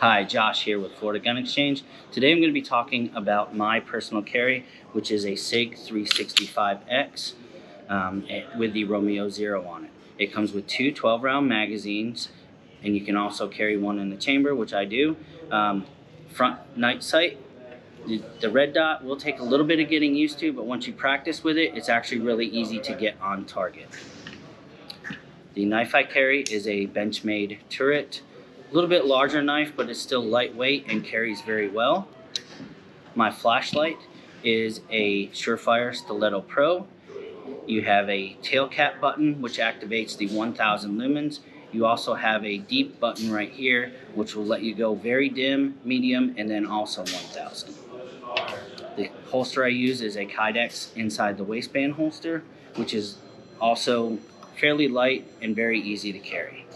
Hi, Josh here with Florida Gun Exchange. Today I'm going to be talking about my personal carry, which is a SIG 365X with the Romeo Zero on it. It comes with two 12-round magazines, and you can also carry one in the chamber, which I do. Front night sight. The red dot will take a little bit of getting used to, but once you practice with it, it's actually really easy to get on target. The knife I carry is a Benchmade turret. A little bit larger knife, but it's still lightweight and carries very well. My flashlight is a Surefire Stiletto Pro. You have a tail cap button, which activates the 1000 lumens. You also have a deep button right here, which will let you go very dim, medium, and then also 1000. The holster I use is a Kydex inside the waistband holster, which is also fairly light and very easy to carry.